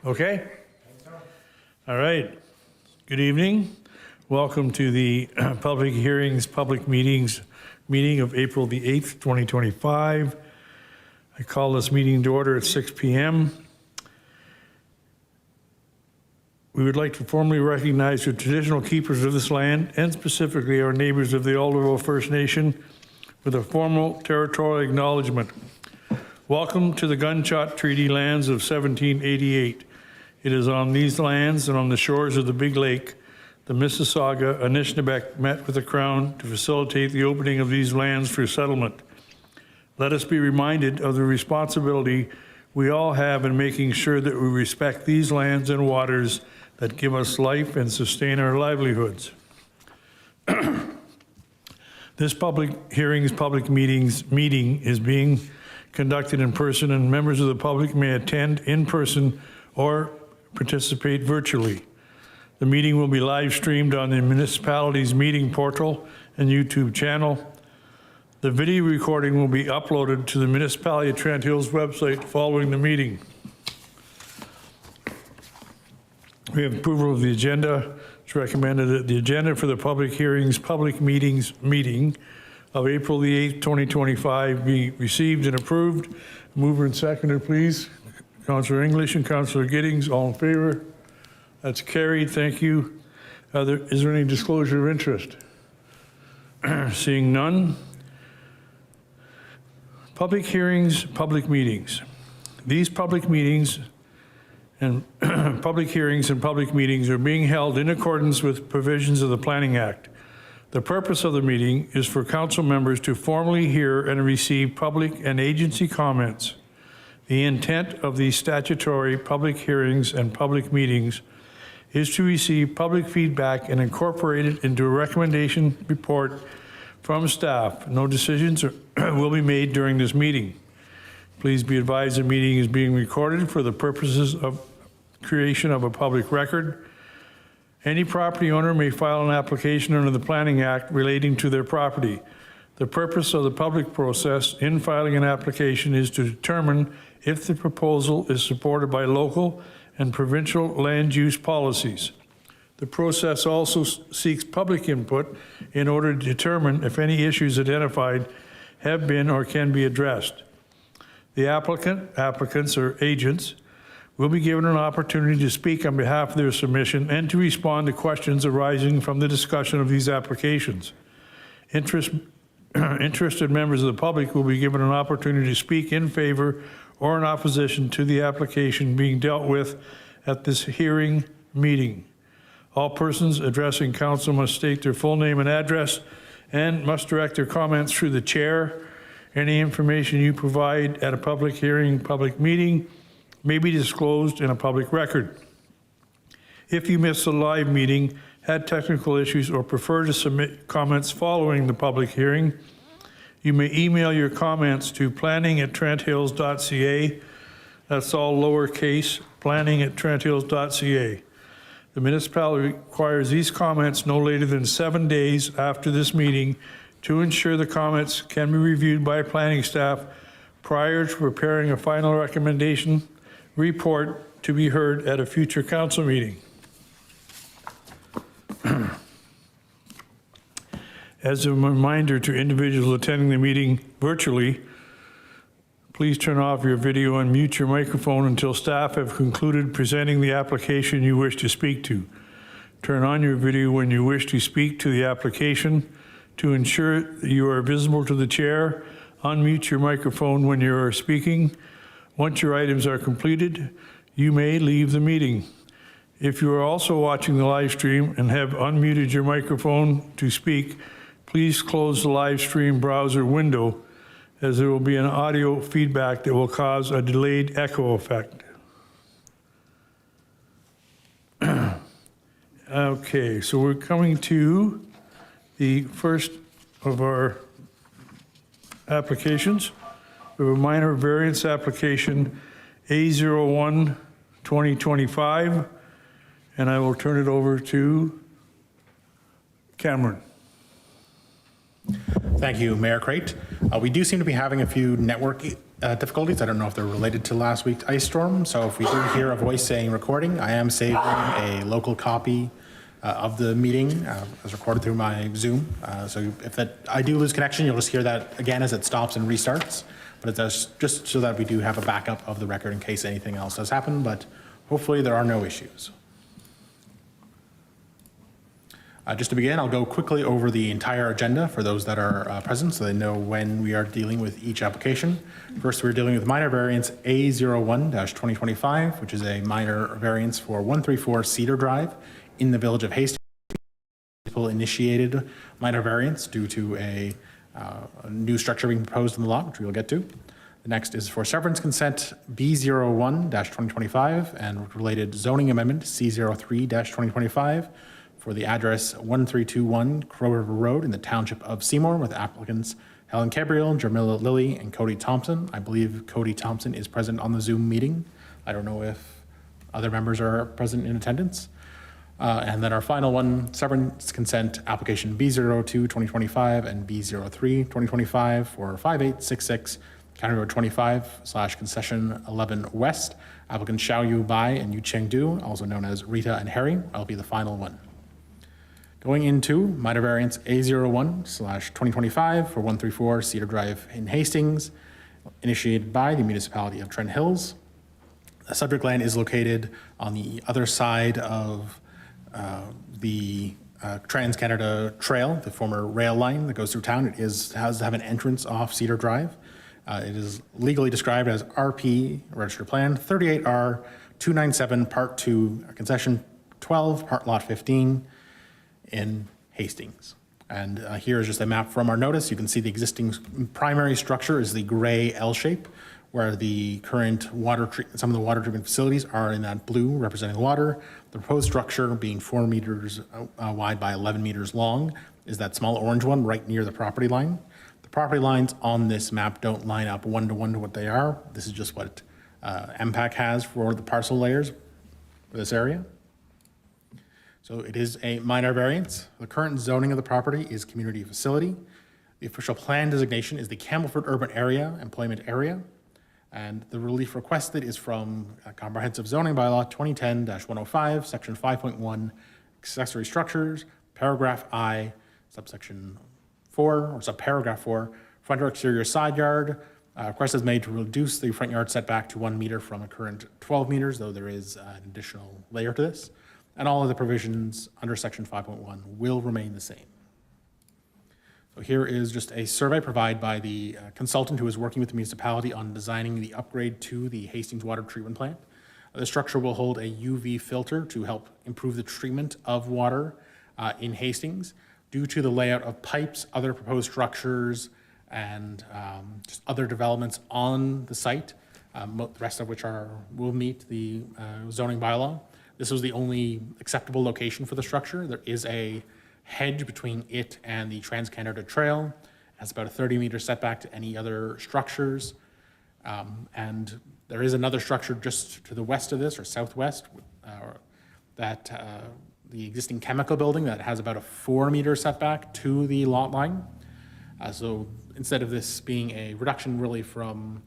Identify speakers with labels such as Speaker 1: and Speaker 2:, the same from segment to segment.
Speaker 1: Okay? All right. Good evening. Welcome to the public hearings, public meetings, meeting of April the 8th, 2025. I call this meeting to order at 6 p.m. We would like to formally recognize the traditional keepers of this land and specifically our neighbors of the Alderville First Nation with a formal territorial acknowledgement. Welcome to the Gunshot Treaty lands of 1788. It is on these lands and on the shores of the Big Lake, the Mississauga Anishinaabeg met with the Crown to facilitate the opening of these lands for settlement. Let us be reminded of the responsibility we all have in making sure that we respect these lands and waters that give us life and sustain our livelihoods. This public hearings, public meeting is being conducted in person, and members of the public may attend in person or participate virtually. The meeting will be live streamed on the municipality's meeting portal and YouTube channel. The video recording will be uploaded to the municipality of Trent Hills website following the meeting. We have approval of the agenda. It's recommended that the agenda for the public hearings, public meetings meeting of April the 8th, 2025 be received and approved. Mover and seconder, please. Councillor English and Councillor Giddings, all in favor? That's carried, thank you. Is there any disclosure of interest? Seeing none. Public hearings, public meetings. These public meetings and public hearings and public meetings are being held in accordance with provisions of the Planning Act. The purpose of the meeting is for council members to formally hear and receive public and agency comments. The intent of these statutory public hearings and public meetings is to receive public feedback and incorporate it into a recommendation report from staff. No decisions will be made during this meeting. Please be advised the meeting is being recorded for the purposes of creation of a public record. Any property owner may file an application under the Planning Act relating to their property. The purpose of the public process in filing an application is to determine if the proposal is supported by local and provincial land use policies. The process also seeks public input in order to determine if any issues identified have been or can be addressed. The applicants or agents will be given an opportunity to speak on behalf of their submission and to respond to questions arising from the discussion of these applications. Interested members of the public will be given an opportunity to speak in favor or in opposition to the application being dealt with at this hearing meeting. All persons addressing council must state their full name and address and must direct their comments through the chair. Any information you provide at a public hearing, public meeting may be disclosed in a public record. If you miss a live meeting, had technical issues, or prefer to submit comments following the public hearing, you may email your comments to planning@trenthills.ca. That's all lowercase, planning@trenthills.ca. The municipality requires these comments no later than 7 days after this meeting to ensure the comments can be reviewed by planning staff prior to preparing a final recommendation report to be heard at a future council meeting. As a reminder to individuals attending the meeting virtually, please turn off your video and mute your microphone until staff have concluded presenting the application you wish to speak to. Turn on your video when you wish to speak to the application. To ensure that you are visible to the chair, unmute your microphone when you are speaking. Once your items are completed, you may leave the meeting. If you are also watching the live stream and have unmuted your microphone to speak, please close the live stream browser window, as there will be an audio feedback that will cause a delayed echo effect. Okay, so we're coming to the first of our applications. We have a minor variance application A01 2025, and I will turn it over to Cameron.
Speaker 2: Thank you, Mayor Crate. We do seem to be having a few network difficulties. I don't know if they're related to last week's ice storm. So if we do hear a voice saying recording, I am saving a local copy of the meeting as recorded through my Zoom. So if I do lose connection, you'll just hear that again as it stops and restarts. But it does just so that we do have a backup of the record in case anything else does happen. But hopefully there are no issues. Just to begin, I'll go quickly over the entire agenda for those that are present so they know when we are dealing with each application. First, we're dealing with minor variance A01-2025, which is a minor variance for 134 Cedar Drive in the Village of Hastings. People initiated minor variance due to a new structure being proposed in the lot, which we will get to. The next is for severance consent B01-2025 and related zoning amendment C03-2025 for the address 1321 Crow River Road in the Township of Seymour with applicants Helen Cabriel, Jamila Lilly, and Cody Thompson. I believe Cody Thompson is present on the Zoom meeting. I don't know if other members are present in attendance. And then our final one, severance consent application B02-2025 and B03-2025 for 5866 County Road 25/concession 11 West. Applicants Xiaoyu Bai and Yu Cheng Du, also known as Rita and Harry. I'll be the final one. Going into minor variance A01/2025 for 134 Cedar Drive in Hastings, initiated by the municipality of Trent Hills. The subject land is located on the other side of the Trans-Canada Trail, the former rail line that goes through town. It has to have an entrance off Cedar Drive. It is legally described as RP, registered plan, 38R297, Part 2, concession 12, Part Lot 15 in Hastings. And here is just a map from our notice. You can see the existing primary structure is the gray L shape, where the current some of the water treatment facilities are in that blue representing water. The proposed structure, being 4 meters wide by 11 meters long, is that small orange one right near the property line. The property lines on this map don't line up one-to-one to what they are. This is just what MPAC has for the parcel layers for this area. So it is a minor variance. The current zoning of the property is community facility. The official plan designation is the Campbellford Urban Area Employment Area. And the relief requested is from Comprehensive Zoning Bylaw 2010-105, Section 5.1, accessory structures, paragraph I, subsection 4, or subparagraph 4, front or exterior side yard. Request is made to reduce the front yard setback to 1 meter from a current 12 meters, though there is an additional layer to this. And all of the provisions under Section 5.1 will remain the same. So here is just a survey provided by the consultant who is working with the municipality on designing the upgrade to the Hastings water treatment plant. The structure will hold a UV filter to help improve the treatment of water in Hastings. Due to the layout of pipes, other proposed structures, and just other developments on the site, the rest of which will meet the zoning bylaw. This was the only acceptable location for the structure. There is a hedge between it and the Trans-Canada Trail. It has about a 30-meter setback to any other structures. And there is another structure just to the west of this, or southwest, the existing chemical building that has about a 4-meter setback to the lot line. So instead of this being a reduction really from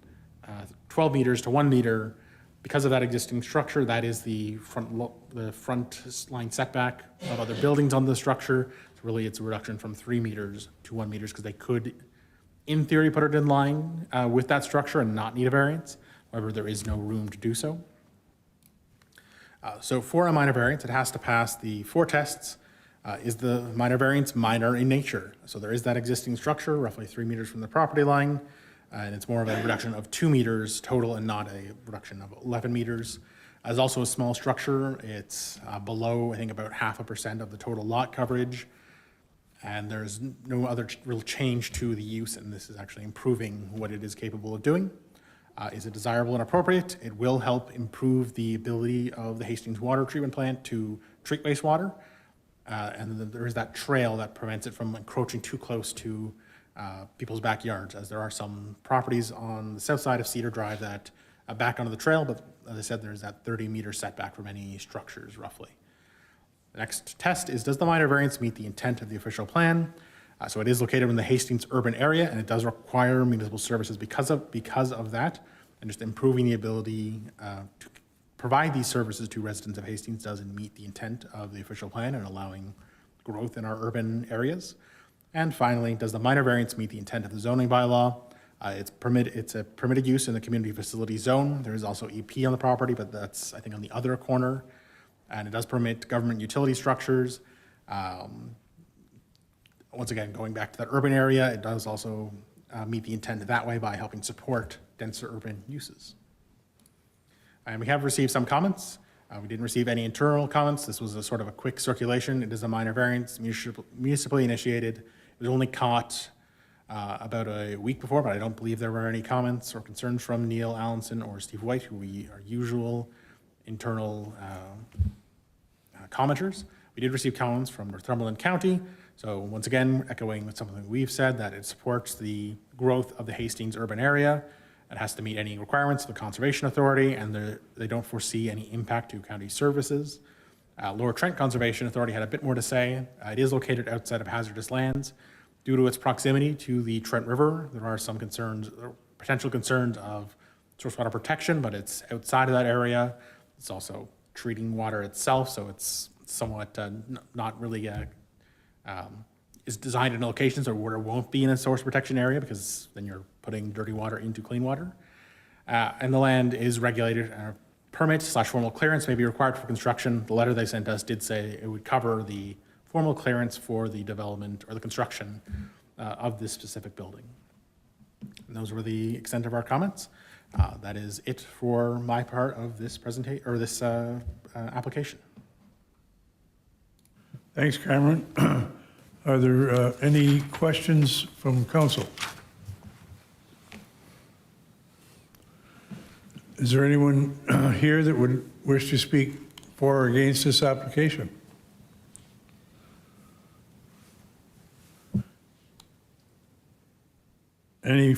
Speaker 2: 12 meters to 1 meter, because of that existing structure, that is the front line setback of other buildings on the structure. So really it's a reduction from 3 meters to 1 meter because they could, in theory, put it in line with that structure and not need a variance. However, there is no room to do so. So for a minor variance, it has to pass the 4 tests. Is the minor variance minor in nature? So there is that existing structure, roughly 3 meters from the property line. And it's more of a reduction of 2 meters total and not a reduction of 11 meters. As also a small structure, it's below, I think, about 0.5% of the total lot coverage. And there's no other real change to the use, and this is actually improving what it is capable of doing. Is it desirable and appropriate? It will help improve the ability of the Hastings water treatment plant to treat wastewater. And then there is that trail that prevents it from encroaching too close to people's backyards, as there are some properties on the south side of Cedar Drive that back onto the trail, but as I said, there's that 30-meter setback from any structures, roughly. The next test is, does the minor variance meet the intent of the official plan? So it is located in the Hastings urban area, and it does require municipal services because of that. And just improving the ability to provide these services to residents of Hastings doesn't meet the intent of the official plan and allowing growth in our urban areas. And finally, does the minor variance meet the intent of the zoning bylaw? It's a permitted use in the community facility zone. There is also EP on the property, but that's, I think, on the other corner. And it does permit government utility structures. Once again, going back to that urban area, it does also meet the intent that way by helping support denser urban uses. And we have received some comments. We didn't receive any internal comments. This was a sort of a quick circulation. It is a minor variance, municipally initiated. It was only caught about a week before, but I don't believe there were any comments or concerns from Neil Allenson or Steve White, who are usual internal commenters. We did receive comments from Northumberland County. So once again, echoing something we've said, that it supports the growth of the Hastings urban area. It has to meet any requirements of the Conservation Authority, and they don't foresee any impact to county services. Lower Trent Conservation Authority had a bit more to say. It is located outside of hazardous lands. Due to its proximity to the Trent River, there are some concerns, potential concerns of source water protection, but it's outside of that area. It's also treating water itself, so it's somewhat not really is designed in locations where it won't be in a source protection area, because then you're putting dirty water into clean water. And the land is regulated. Permit/formal clearance may be required for construction. The letter they sent us did say it would cover the formal clearance for the development or the construction of this specific building. And those were the extent of our comments. That is it for my part of this presentation or this application.
Speaker 1: Thanks, Cameron. Are there any questions from council? Is there anyone here that would wish to speak for or against this application? Any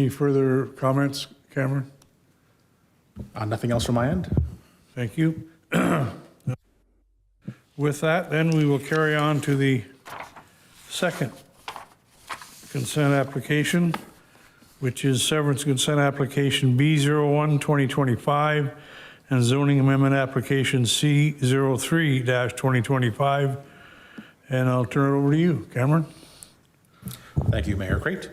Speaker 1: further comments, Cameron?
Speaker 2: Nothing else from my end.
Speaker 1: Thank you. With that, then, we will carry on to the second consent application, which is severance consent application B01 2025 and zoning amendment application C03-2025. And I'll turn it over to you, Cameron.
Speaker 2: Thank you, Mayor Crate.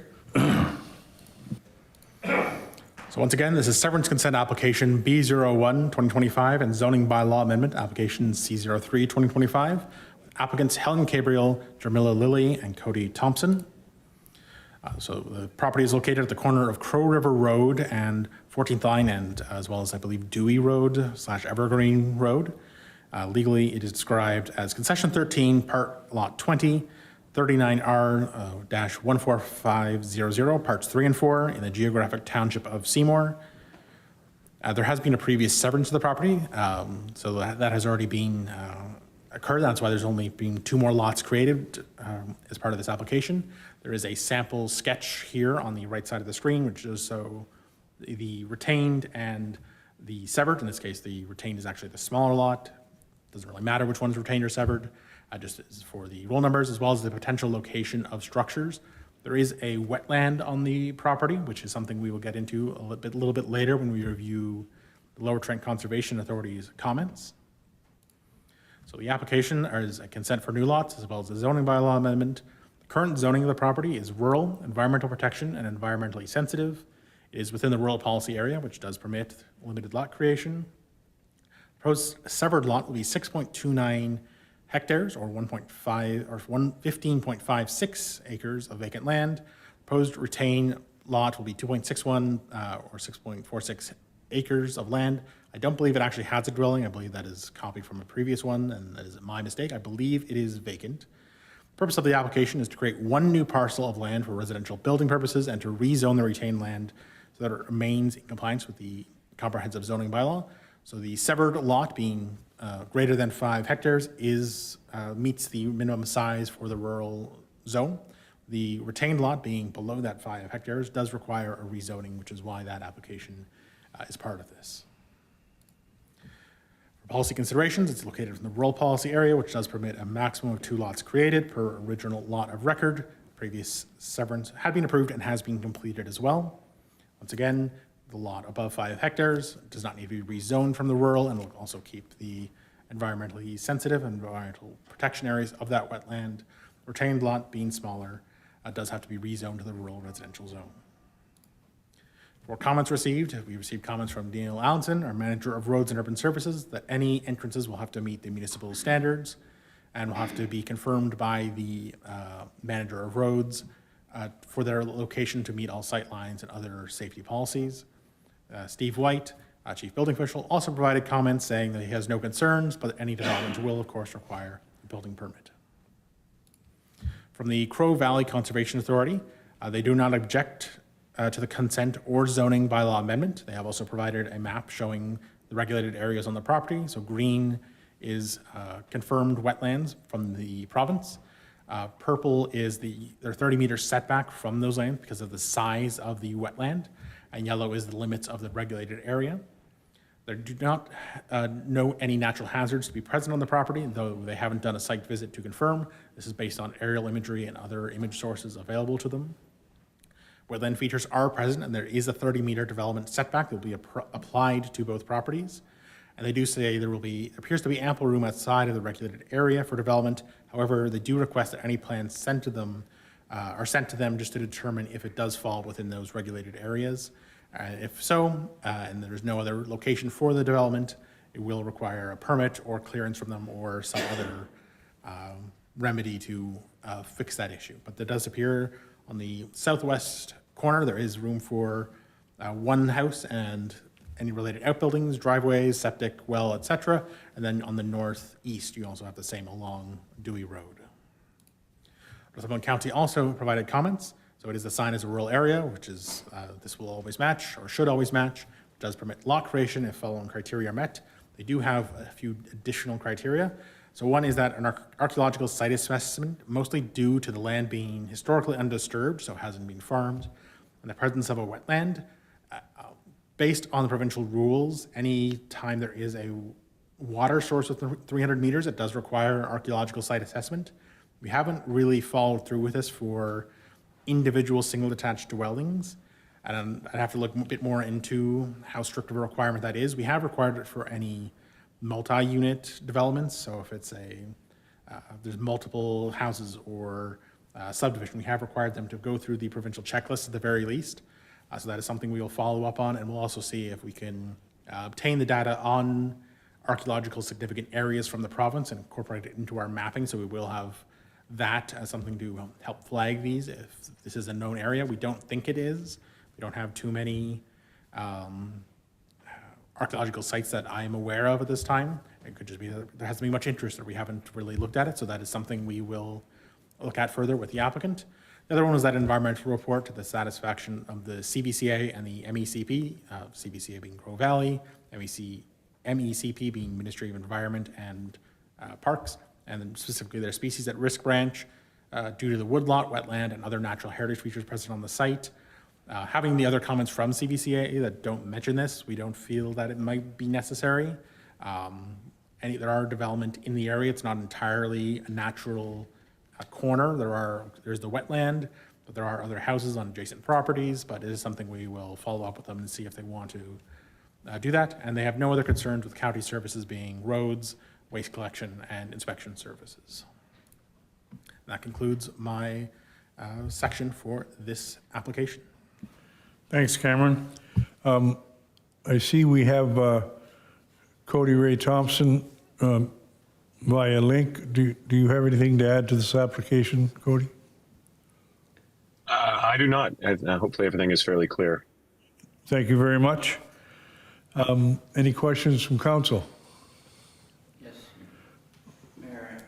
Speaker 2: So once again, this is severance consent application B01 2025 and zoning bylaw amendment application C03 2025. Applicants Helen Gabriel, Jamila Lilly, and Cody Thompson. So the property is located at the corner of Crow River Road and 14th Line, and as well as I believe Dewey Road / Evergreen Road. Legally, it is described as concession 13, part lot 20, 39R-14500, parts 3 and 4 in the geographic township of Seymour. There has been a previous severance of the property, so that has already been occurred. That's why there's only been 2 more lots created as part of this application. There is a sample sketch here on the right side of the screen, which is so the retained and the severed. In this case, the retained is actually the smaller lot. Doesn't really matter which one's retained or severed. Just is for the roll numbers as well as the potential location of structures. There is a wetland on the property, which is something we will get into a little bit later when we review the Lower Trent Conservation Authority's comments. So the application is a consent for new lots as well as a zoning bylaw amendment. The current zoning of the property is rural, environmental protection, and environmentally sensitive. It is within the rural policy area, which does permit limited lot creation. Proposed severed lot will be 6.29 hectares or 15.56 acres of vacant land. Proposed retained lot will be 2.61 or 6.46 acres of land. I don't believe it actually has a dwelling. I believe that is copied from a previous one, and that is my mistake. I believe it is vacant. The purpose of the application is to create 1 new parcel of land for residential building purposes and to rezone the retained land so that it remains in compliance with the comprehensive zoning bylaw. So the severed lot being greater than 5 hectares meets the minimum size for the rural zone. The retained lot being below that 5 hectares does require a rezoning, which is why that application is part of this. For policy considerations, it's located in the rural policy area, which does permit a maximum of 2 lots created per original lot of record. previous severance had been approved and has been completed as well. Once again, the lot above 5 hectares does not need to be rezoned from the rural and will also keep the environmentally sensitive and environmental protection areas of that wetland. Retained lot being smaller does have to be rezoned to the rural residential zone. For comments received, we received comments from Daniel Allenson, our Manager of Roads and Urban Services, that any entrances will have to meet the municipal standards and will have to be confirmed by the Manager of Roads for their location to meet all sight lines and other safety policies. Steve White, Chief Building Official, also provided comments saying that he has no concerns, but any development will, of course, require a building permit. From the Crow Valley Conservation Authority, they do not object to the consent or zoning bylaw amendment. They have also provided a map showing the regulated areas on the property. So green is confirmed wetlands from the province. Purple is their 30-meter setback from those lands because of the size of the wetland, and yellow is the limits of the regulated area. They do not know any natural hazards to be present on the property, though they haven't done a site visit to confirm. This is based on aerial imagery and other image sources available to them. Wetland features are present, and there is a 30-meter development setback that will be applied to both properties. And they do say there appears to be ample room outside of the regulated area for development. However, they do request that any plans sent to them are sent to them just to determine if it does fall within those regulated areas. If so, and there's no other location for the development, it will require a permit or clearance from them or some other remedy to fix that issue. But there does appear on the southwest corner, there is room for one house and any related outbuildings, driveways, septic, well, etc. And then on the northeast, you also have the same along Dewey Road. Northumberland County also provided comments. So it is assigned as a rural area, which is, this will always match or should always match. It does permit lot creation if following criteria are met. They do have a few additional criteria. So one is that an archaeological site assessment, mostly due to the land being historically undisturbed, so it hasn't been farmed, and the presence of a wetland. Based on the provincial rules, any time there is a water source within 300 meters, it does require archaeological site assessment. We haven't really followed through with this for individual single detached dwellings. And I'd have to look a bit more into how strict of a requirement that is. We have required it for any multi-unit developments. So if it's there's multiple houses or subdivision, we have required them to go through the provincial checklist at the very least. So that is something we will follow up on, and we'll also see if we can obtain the data on archaeological significant areas from the province and incorporate it into our mapping. So we will have that as something to help flag these if this is a known area. We don't think it is. We don't have too many archaeological sites that I am aware of at this time. It could just be that there hasn't been much interest or we haven't really looked at it. So that is something we will look at further with the applicant. The other one was that environmental report to the satisfaction of the CBCA and the MECP, CBCA being Crow Valley, MECP being Ministry of Environment and Parks, and then specifically their species at risk branch due to the woodlot, wetland, and other natural heritage features present on the site. Having the other comments from CBCA that don't mention this, we don't feel that it might be necessary. There are development in the area. It's not entirely a natural corner. There's the wetland, but there are other houses on adjacent properties, but it is something we will follow up with them and see if they want to do that. And they have no other concerns with county services being roads, waste collection, and inspection services. That concludes my section for this application.
Speaker 1: Thanks, Cameron. I see we have Cody Ray Thompson via link. Do you have anything to add to this application, Cody?
Speaker 3: I do not. Hopefully everything is fairly clear.
Speaker 1: Thank you very much. Any questions from council?
Speaker 4: Yes, Mayor.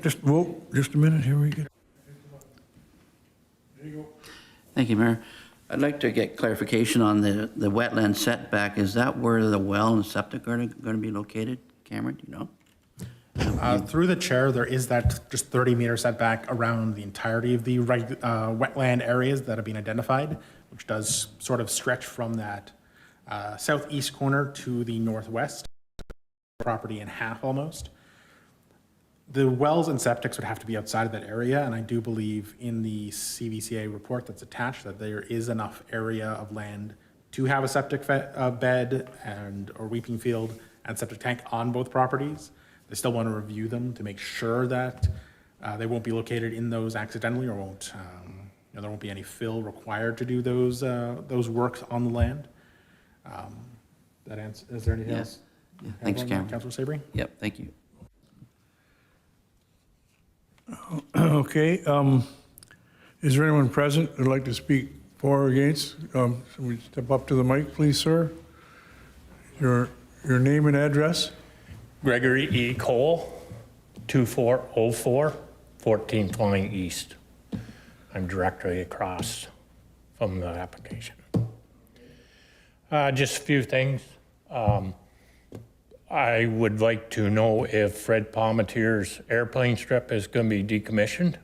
Speaker 1: Just a minute, here we go. There you go.
Speaker 4: Thank you, Mayor. I'd like to get clarification on the wetland setback. Is that where the well and septic are going to be located? Cameron, do you know?
Speaker 2: Through the chair, there is that just 30-meter setback around the entirety of the wetland areas that have been identified, which does sort of stretch from that southeast corner to the northwest, property in half almost. The wells and septics would have to be outside of that area, and I do believe in the CVCA report that's attached that there is enough area of land to have a septic bed or weeping field and septic tank on both properties. They still want to review them to make sure that they won't be located in those accidentally, or won't, there won't be any fill required to do those works on the land. That answer, is there anything
Speaker 4: Yes.
Speaker 2: else?
Speaker 4: Yeah, thanks, Cameron.
Speaker 2: Councilor Sabry?
Speaker 4: Yep, thank you.
Speaker 1: Okay, is there anyone present who'd like to speak for or against? Should we step up to the mic, please, sir? Your name and address?
Speaker 5: Gregory E. Cole, 2404 1420 East. I'm directly across from the application. Just a few things. I would like to know if Fred Palmetier's airplane strip is going to be decommissioned,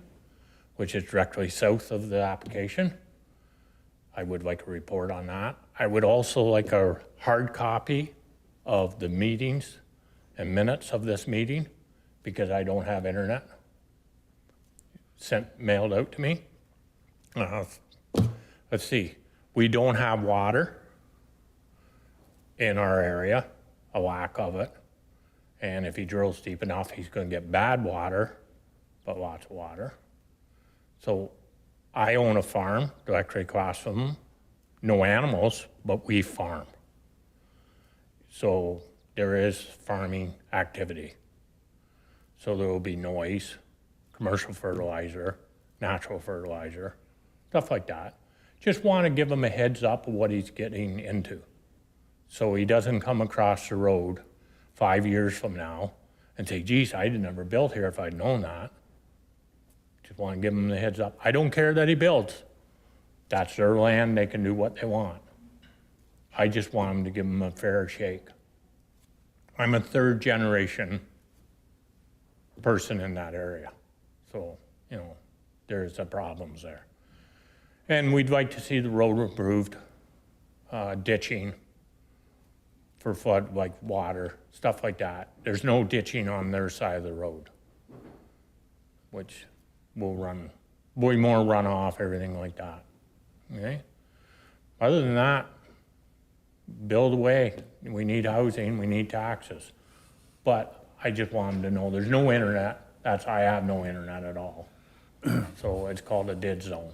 Speaker 5: which is directly south of the application. I would like a report on that. I would also like a hard copy of the meetings and minutes of this meeting, because I don't have internet mailed out to me. Let's see, we don't have water in our area, a lack of it. And if he drills deep enough, he's gonna get bad water, but lots of water. So I own a farm directly across from him. No animals, but we farm. So there is farming activity. So there will be noise, commercial fertilizer, natural fertilizer, stuff like that. Just want to give him a heads up of what he's getting into. So he doesn't come across the road 5 years from now and say, geez, I'd never built here if I'd known that. Just want to give him the heads up. I don't care that he builds. That's their land, they can do what they want. I just want him to give him a fair shake. I'm a third generation person in that area. So, there's the problems there. And we'd like to see the road improved, ditching for flood, like water, stuff like that. There's no ditching on their side of the road, which will run way more runoff, everything like that, okay? Other than that, build away. We need housing, we need taxes. But I just want them to know there's no internet. I have no internet at all. So it's called a dead zone.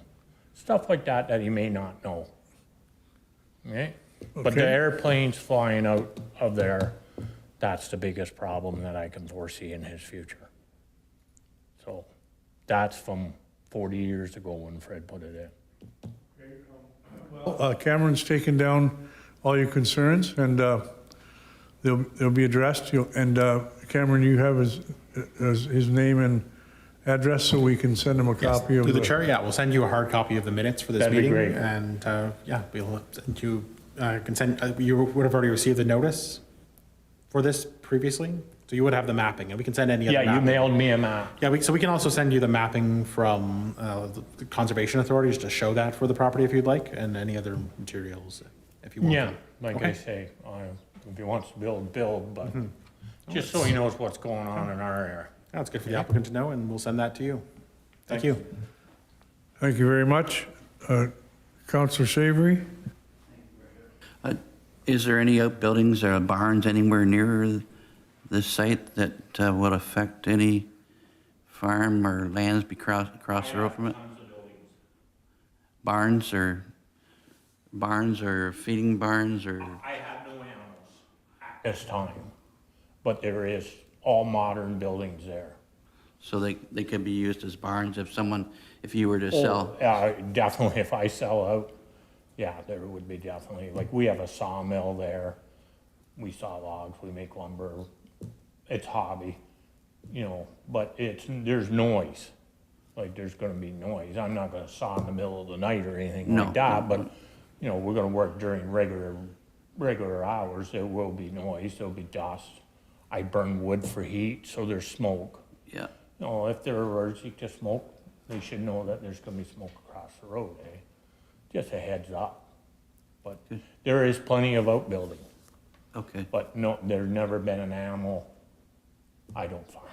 Speaker 5: Stuff like that that he may not know. Okay? But the
Speaker 1: Okay.
Speaker 5: airplanes flying out of there, that's the biggest problem that I can foresee in his future. So that's from 40 years ago when Fred put it in.
Speaker 1: Cameron's taken down all your concerns, and they'll be addressed. And Cameron, you have his name and address, so we can send him a copy of
Speaker 2: Through the chair, yeah, we'll send you a hard copy of the minutes for this
Speaker 5: That'd be
Speaker 2: meeting.
Speaker 5: great.
Speaker 2: And, we'll send you, you would have already received the notice for this previously? So you would have the mapping, and we can send any other
Speaker 5: Yeah, you
Speaker 2: mapping.
Speaker 5: mailed me a map.
Speaker 2: Yeah, so we can also send you the mapping from the conservation authorities to show that for the property if you'd like, and any other materials if you want.
Speaker 5: Yeah, like I
Speaker 2: Okay.
Speaker 5: say, if he wants to build, but just so he knows what's going on in our area.
Speaker 2: That's good for the applicant to know, and we'll send that to you. Thank you.
Speaker 1: Thank you very much. Councillor Savory?
Speaker 4: Is there any outbuildings or barns anywhere near the site that would affect any farm or lands across the road from it? Barns or feeding barns or,
Speaker 5: I have no animals at this time, but there is all modern buildings there.
Speaker 4: so they could be used as barns if you were to sell?
Speaker 5: Yeah, definitely, if I sell out, yeah, there would be definitely, like, we have a sawmill there. We saw logs, we make lumber. It's hobby, but there's noise. Like, there's gonna be noise. I'm not gonna saw in the middle of the night or anything
Speaker 4: No.
Speaker 5: like that, but, we're gonna work during regular hours. There will be noise, there'll be dust. I burn wood for heat, so there's smoke.
Speaker 4: Yeah,
Speaker 5: If they're allergic to smoke, they should know that there's gonna be smoke across the road, eh? Just a heads up. But there is plenty of outbuilding,
Speaker 4: okay.
Speaker 5: but no, there's never been an animal. I don't farm.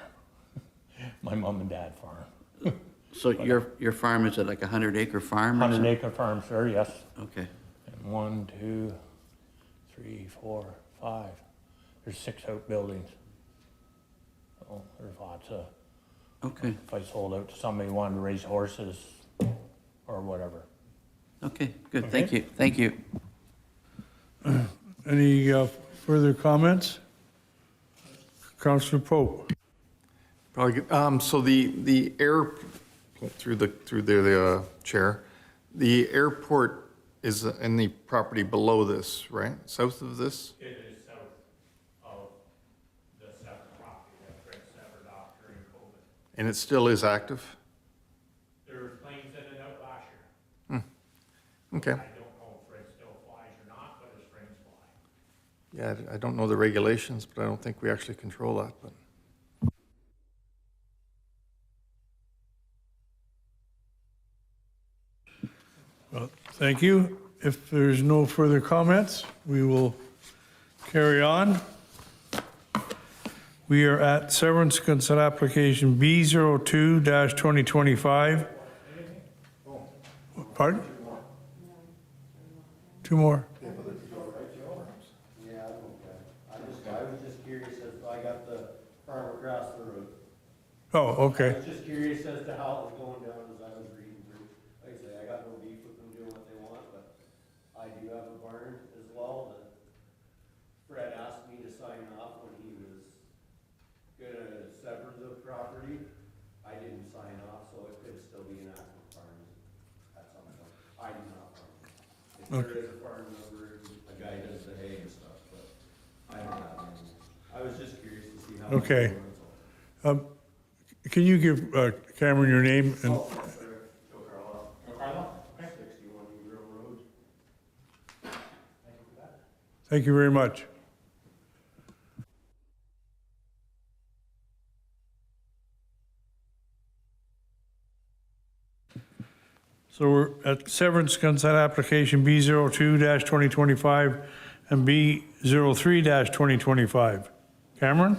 Speaker 5: My mom and dad farm.
Speaker 4: So your farm, is it like a 100-acre farm? or
Speaker 5: 100-acre farm, sir, yes.
Speaker 4: something? Okay,
Speaker 5: And 1, 2, 3, 4, 5. There's 6 outbuildings. So there's lots of,
Speaker 4: okay,
Speaker 5: if I sold out to somebody who wanted to raise horses or whatever.
Speaker 4: okay, good, thank you, thank you.
Speaker 1: Any further comments? Councillor Pope?
Speaker 6: Probably, so the air, through the chair, the airport is in the property below this, right? South of this?
Speaker 5: It is south of the separate property that Fred severed off during COVID.
Speaker 6: And it still is active?
Speaker 5: There were planes in and out last year.
Speaker 6: Okay.
Speaker 5: I don't know if Fred still flies or not, but his friends fly.
Speaker 6: Yeah, I don't know the regulations, but I don't think we actually control that, but.
Speaker 1: Well, thank you. If there's no further comments, we will carry on. We are at severance consent application B02-2025. Pardon? 2 more.
Speaker 7: Yeah, I'm okay. I was just curious if I got the farm across the road.
Speaker 1: Oh,
Speaker 7: I
Speaker 1: okay.
Speaker 7: was just curious as to how it was going down as I was reading through. Like I say, I got no beef with them doing what they want, but I do have a barn as well that Fred asked me to sign off when he was gonna sever the property. I didn't sign off, so it could still be an active farm at some point. I do not farm. If there is a farm number, a guy does the hay and stuff, but I don't have any. I was just curious to see how. it was
Speaker 1: Okay.
Speaker 7: going, so.
Speaker 1: Can you give Cameron your name? And
Speaker 7: Oh, Joe Carlisle. Joe Carlisle? 61 Grove Road. Thank you for that.
Speaker 1: thank you very much. So we're at severance consent application B02-2025 and B03-2025. Cameron?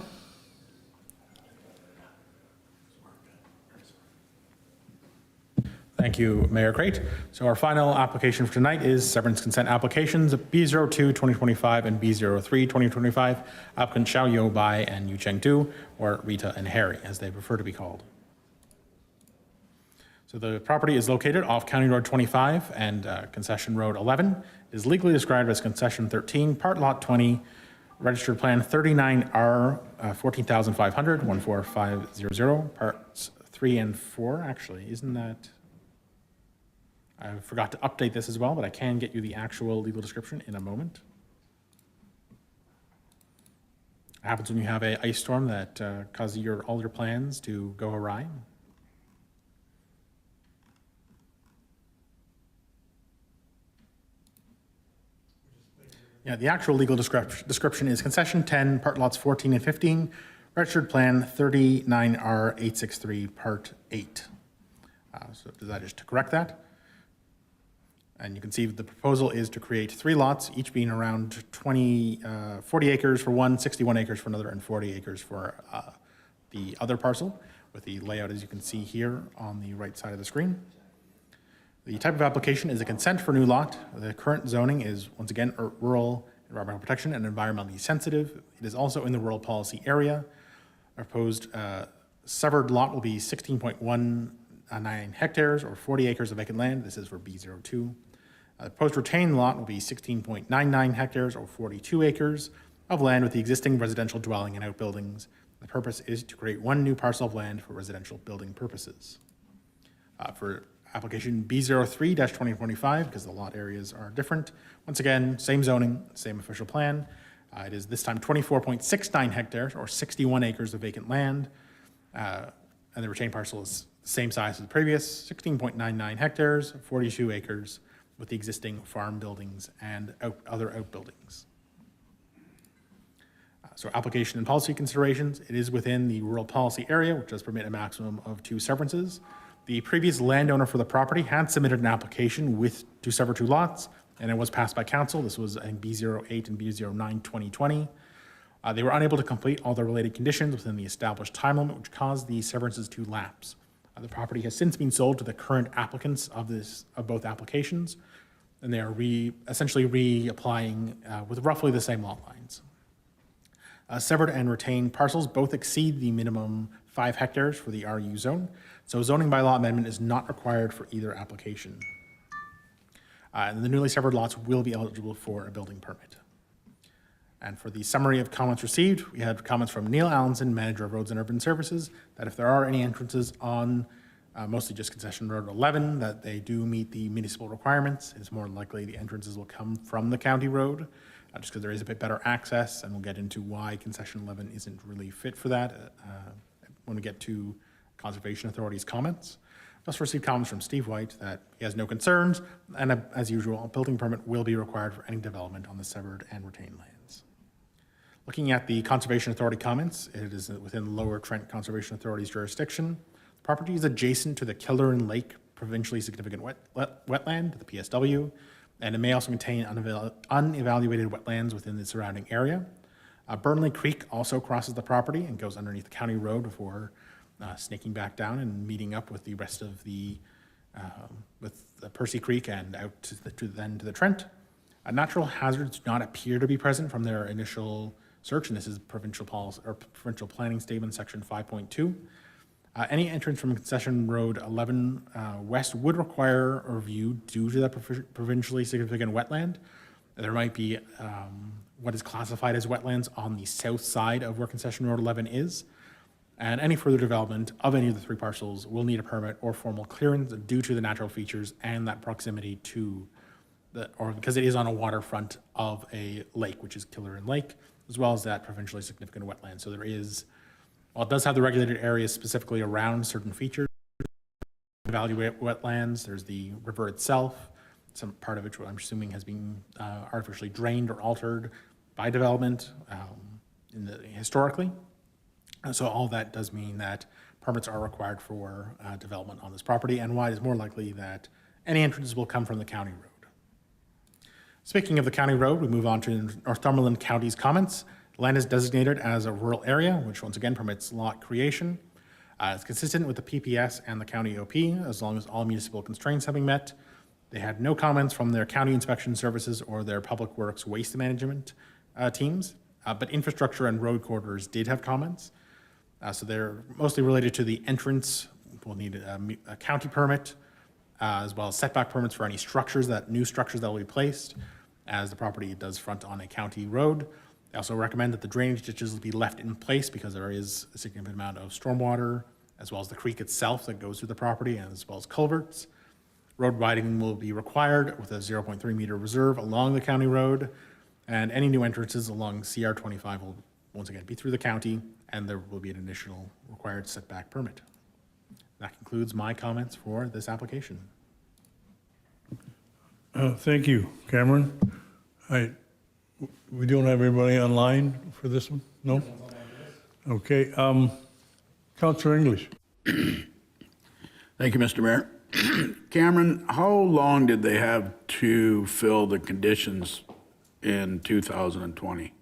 Speaker 2: Thank you, Mayor Crate. So our final application for tonight is severance consent applications B02 2025 and B03 2025. Applicant Xiao Yo Bai and Yu Cheng Du, or Rita and Harry, as they prefer to be called. So the property is located off County Road 25 and Concession Road 11. It is legally described as Concession 13, Part Lot 20, Registered Plan 39R 14,500, 14500, Parts 3 and 4. Actually, isn't that? I forgot to update this as well, but I can get you the actual legal description in a moment. It happens when you have an ice storm that causes all your plans to go awry. Yeah, the actual legal description is Concession 10, Part Lots 14 and 15, Registered Plan 39R863, Part 8. So that is to correct that. And you can see the proposal is to create 3 lots, each being around 40 acres for one, 61 acres for another, and 40 acres for the other parcel, with the layout as you can see here on the right side of the screen. The type of application is a consent for new lot. The current zoning is, once again, rural environmental protection and environmentally sensitive. It is also in the rural policy area. Our proposed severed lot will be 16.19 hectares or 40 acres of vacant land. This is for B02. Proposed retained lot will be 16.99 hectares or 42 acres of land with the existing residential dwelling and outbuildings. The purpose is to create 1 new parcel of land for residential building purposes. For application B03-2025, because the lot areas are different, once again, same zoning, same official plan. It is this time 24.69 hectares or 61 acres of vacant land. And the retained parcel is the same size as the previous, 16.99 hectares, 42 acres with the existing farm buildings and other outbuildings. So application and policy considerations, it is within the rural policy area, which does permit a maximum of 2 severances. The previous landowner for the property had submitted an application to sever 2 lots, and it was passed by council. This was in B08 and B09 2020. They were unable to complete all the related conditions within the established time limit, which caused the severances to lapse. The property has since been sold to the current applicants of both applications, and they are essentially reapplying with roughly the same lot lines. Severed and retained parcels both exceed the minimum 5 hectares for the RU zone, so zoning bylaw amendment is not required for either application. And the newly severed lots will be eligible for a building permit. And for the summary of comments received, we had comments from Neil Allenson, Manager of Roads and Urban Services, that if there are any entrances on mostly just Concession Road 11, that they do meet the municipal requirements. It's more likely the entrances will come from the county road, just because there is a bit better access, and we'll get into why Concession 11 isn't really fit for that when we get to Conservation Authority's comments. We also received comments from Steve White that he has no concerns, and as usual, a building permit will be required for any development on the severed and retained lands. Looking at the Conservation Authority comments, it is within Lower Trent Conservation Authority's jurisdiction. The property is adjacent to the Kildoran Lake Provincially Significant Wetland, the PSW, and it may also contain unevaluated wetlands within the surrounding area. Burnley Creek also crosses the property and goes underneath the county road before snaking back down and meeting up with the rest of the Percy Creek and out to the Trent. Natural hazards do not appear to be present from their initial search, and this is provincial policy or provincial planning statement section 5.2. Any entrance from Concession Road 11 west would require a review due to the provincially significant wetland. There might be what is classified as wetlands on the south side of where Concession Road 11 is. And any further development of any of the 3 parcels will need a permit or formal clearance due to the natural features and that proximity to because it is on a waterfront of a lake, which is Kildoran Lake, as well as that provincially significant wetland. So there is, while it does have the regulated areas specifically around certain features, evaluate wetlands, there's the river itself, some part of which I'm assuming has been artificially drained or altered by development historically. So all that does mean that permits are required for development on this property, and why it is more likely that any entrances will come from the county road. Speaking of the county road, we move on to Northumberland County's comments. The land is designated as a rural area, which once again permits lot creation. It's consistent with the PPS and the county OP, as long as all municipal constraints have been met. They had no comments from their county inspection services or their public works waste management teams, but infrastructure and road corridors did have comments. So they're mostly related to the entrance. We'll need a county permit, as well as setback permits for any structures, new structures that will be placed, as the property does front on a county road. They also recommend that the drainage ditches be left in place because there is a significant amount of stormwater, as well as the creek itself that goes through the property, and as well as culverts. Road widening will be required with a 0.3 meter reserve along the county road, and any new entrances along CR 25 will once again be through the county, and there will be an additional required setback permit. That concludes my comments for this application.
Speaker 1: Thank you, Cameron. We don't have anybody online for this one? No? Okay. Councillor English.
Speaker 8: Thank you, Mr. Mayor. Cameron, how long did they have to fill the conditions in 2020?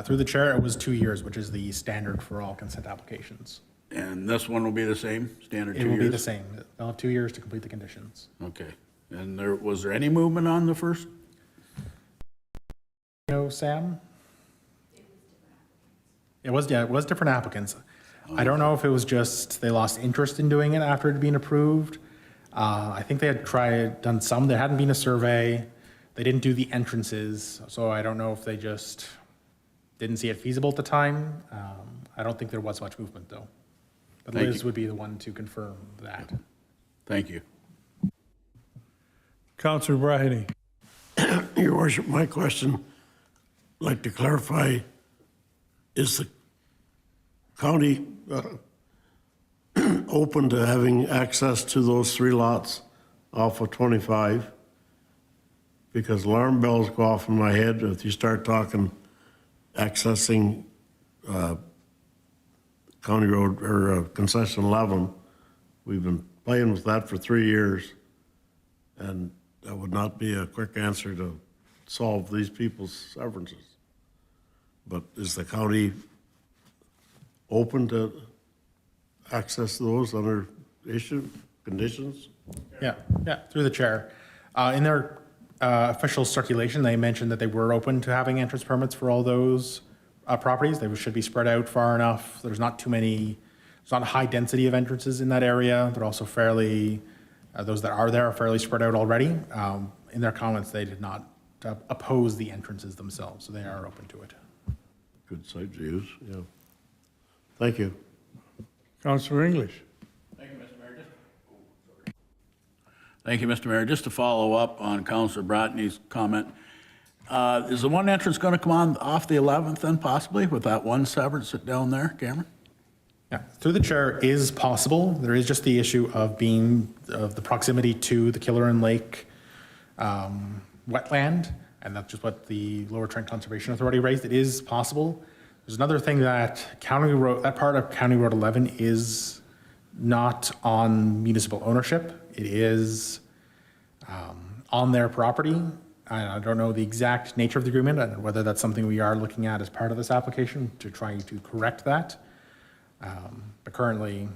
Speaker 2: Through the chair, it was 2 years, which is the standard for all consent applications.
Speaker 8: And this one will be the same, standard 2 years?
Speaker 2: It will be the same. They'll have 2 years to complete the conditions.
Speaker 8: Okay. And was there any movement on the first?
Speaker 2: No, Sam? It was different applicants. I don't know if it was just they lost interest in doing it after it had been approved. I think they had done some. There hadn't been a survey. They didn't do the entrances, so I don't know if they just didn't see it feasible at the time. I don't think there was much movement, though. But
Speaker 8: Thank
Speaker 2: Liz
Speaker 8: you.
Speaker 2: would be the one to confirm that.
Speaker 8: Thank you.
Speaker 1: Councillor Braheny.
Speaker 9: Your worship, my question, I'd like to clarify, is the county open to having access to those 3 lots off of 25? Because alarm bells go off in my head if you start talking accessing County Road or Concession 11. We've been playing with that for 3 years, and that would not be a quick answer to solve these people's severances. But is the county open to access those under conditions?
Speaker 2: Yeah, through the chair. In their official circulation, they mentioned that they were open to having entrance permits for all those properties. They should be spread out far enough. There's not too many, there's not a high density of entrances in that area. They're also fairly, those that are there are fairly spread out already. In their comments, they did not oppose the entrances themselves, so they are open to it.
Speaker 9: Good site to use, yeah. Thank you.
Speaker 1: Councillor English.
Speaker 8: Thank you, Mr. Mayor. Thank you, Mr. Mayor. Just to follow up on Councillor Bratney's comment, is the one entrance going to come on off the 11th then possibly with that one severance down there, Cameron?
Speaker 2: Yeah, through the chair is possible. There is just the issue of the proximity to the Killearn Lake wetland, and that's just what the Lower Trent Conservation Authority raised. It is possible. There's another thing that that part of County Road 11 is not on municipal ownership. It is on their property. I don't know the exact nature of the agreement and whether that's something we are looking at as part of this application to try to correct that. But currently,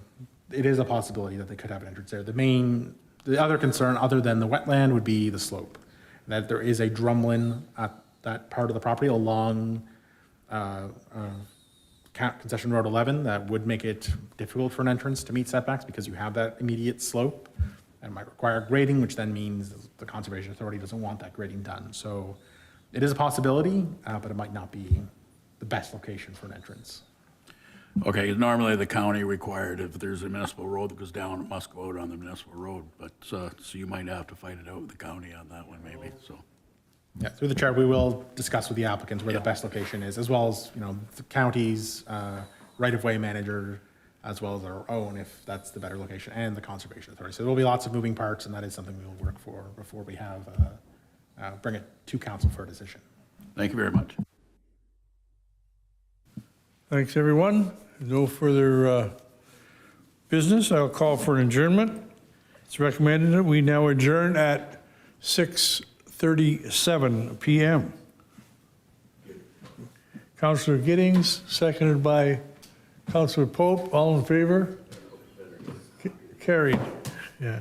Speaker 2: it is a possibility that they could have an entrance there. The other concern, other than the wetland, would be the slope. That there is a drumlin at that part of the property along Concession Road 11 that would make it difficult for an entrance to meet setbacks because you have that immediate slope and might require grading, which then means the Conservation Authority doesn't want that grading done. So it is a possibility, but it might not be the best location for an entrance.
Speaker 8: Okay, 'cause normally the county required if there's a municipal road that goes down, it must go out on the municipal road. But, so you might have to fight it out with the county on that one maybe, so.
Speaker 2: Yeah, through the chair, we will discuss with the applicants where the best location is, as well as, the county's right-of-way manager, as well as our own, if that's the better location, and the Conservation Authority. So there will be lots of moving parts, and that is something we will work for before we have, bring it to council for a decision.
Speaker 8: Thank you very much.
Speaker 1: Thanks, everyone. No further business. I'll call for an adjournment. It's recommended that we now adjourn at 6:37 p.m. Councillor Giddings, seconded by Councillor Pope. All in favor? Carried. Yeah.